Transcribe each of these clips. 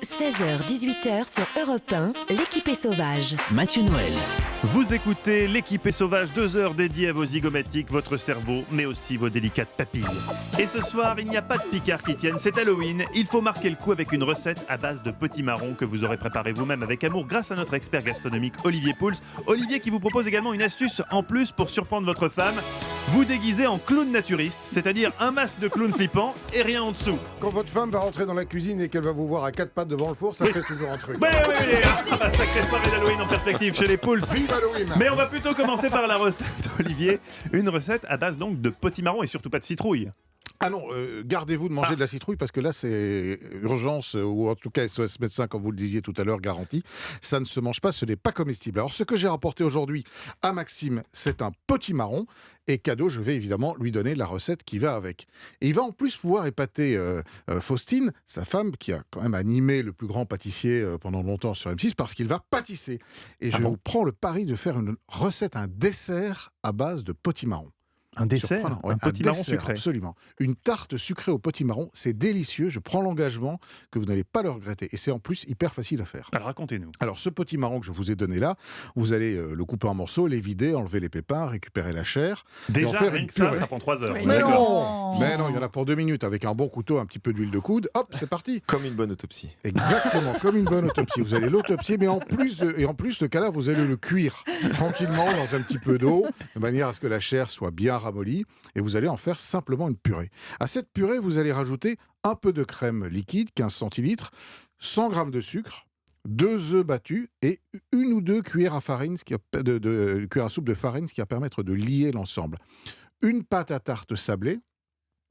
16h-18h sur Europe 1, l'équipe est sauvage. Mathieu Noël. Vous écoutez l'équipe est sauvage, 2 heures dédiées à vos zygomatiques, votre cerveau, mais aussi vos délicates papilles. Et ce soir, il n'y a pas de Picard qui tienne, c'est Halloween. Il faut marquer le coup avec une recette à base de petits marrons que vous aurez préparé vous-même avec amour grâce à notre expert gastronomique Olivier Pouls. Olivier qui vous propose également une astuce en plus pour surprendre votre femme. Vous déguisez en clown naturiste, c'est-à-dire un masque de clown flippant et rien en dessous. Quand votre femme va rentrer dans la cuisine et qu'elle va vous voir à 4 pattes devant le four, ça fait toujours un truc. Oui, sacrée soirée d'Halloween en perspective chez les Pouls. Vive Halloween. Mais on va plutôt commencer par la recette d'Olivier. Une recette à base donc de potimarron et surtout pas de citrouille. Ah non, gardez-vous de manger de la citrouille parce que là c'est urgence ou en tout cas SOS médecin comme vous le disiez tout à l'heure garanti. Ça ne se mange pas, ce n'est pas comestible. Alors ce que j'ai rapporté aujourd'hui à Maxime, c'est un potimarron et cadeau, je vais évidemment lui donner la recette qui va avec. Et il va en plus pouvoir épater Faustine, sa femme qui a quand même animé le plus grand pâtissier pendant longtemps sur M6 parce qu'il va pâtisser. Et je vous prends le pari de faire une recette, un dessert à base de potimarron. Un dessert, ouais, un potimarron dessert, sucré. Absolument. Une tarte sucrée au potimarron, c'est délicieux. Je prends l'engagement que vous n'allez pas le regretter. Et c'est en plus hyper facile à faire. Alors racontez-nous. Alors ce potimarron que je vous ai donné là, vous allez le couper en morceaux, les vider, enlever les pépins, récupérer la chair. Déjà, et en faire rien une que ça, purée. ça prend 3 heures. Mais D'accord. non, mais non, il y en a pour 2 minutes. Avec un bon couteau, un petit peu d'huile de coude, hop, c'est parti. Comme une bonne autopsie. Exactement, comme une bonne autopsie. Vous allez l'autopsier, mais en plus, le cas là, vous allez le cuire tranquillement dans un petit peu d'eau, de manière à ce que la chair soit bien ramollie. Et vous allez en faire simplement une purée. À cette purée, vous allez rajouter un peu de crème liquide, 15 centilitres, 100 g de sucre, 2 œufs battus et 1 ou 2 cuillères à farine, cuillères à soupe de farine, ce qui va permettre de lier l'ensemble. Une pâte à tarte sablée.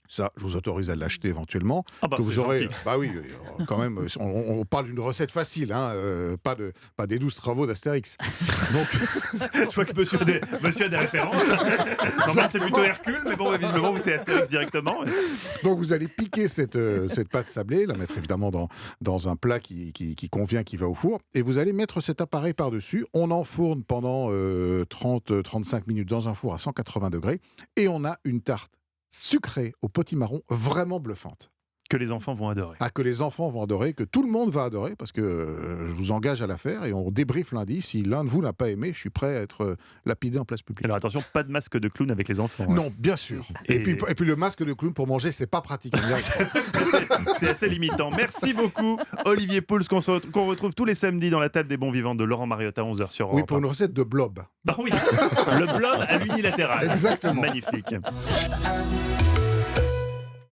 Ça, je vous autorise à l'acheter éventuellement. Bah, que vous aurez. gentil. Bah oui, quand même, on parle d'une recette facile, hein, pas des 12 travaux d'Astérix. Donc, Je vois que monsieur a des références. Normalement, c'est plutôt Hercule, mais bon, évidemment, c'est Astérix directement. donc vous allez piquer cette pâte sablée, la mettre évidemment dans un plat qui convient, qui va au four, et vous allez mettre cet appareil par-dessus. On enfourne pendant 30-35 minutes dans un four à 180 degrés, et on a une tarte sucrée au potimarron vraiment bluffante. Que les enfants vont adorer. Ah, que les enfants vont adorer, que tout le monde va adorer, parce que je vous engage à la faire et on débriefe lundi. Si l'un de vous n'a pas aimé, je suis prêt à être lapidé en place publique. Alors attention, pas de masque de clown avec les enfants. Hein. Non, bien sûr. Et puis le masque de clown pour manger, c'est pas pratique. C'est assez limitant. Merci beaucoup, Olivier Pouls, qu'on retrouve tous les samedis dans la table des bons vivants de Laurent Mariotte à 11h sur Europe 1. Oui, pour une recette de blob. Ah oui, le blob à l'unilatéral. Exactement. Magnifique.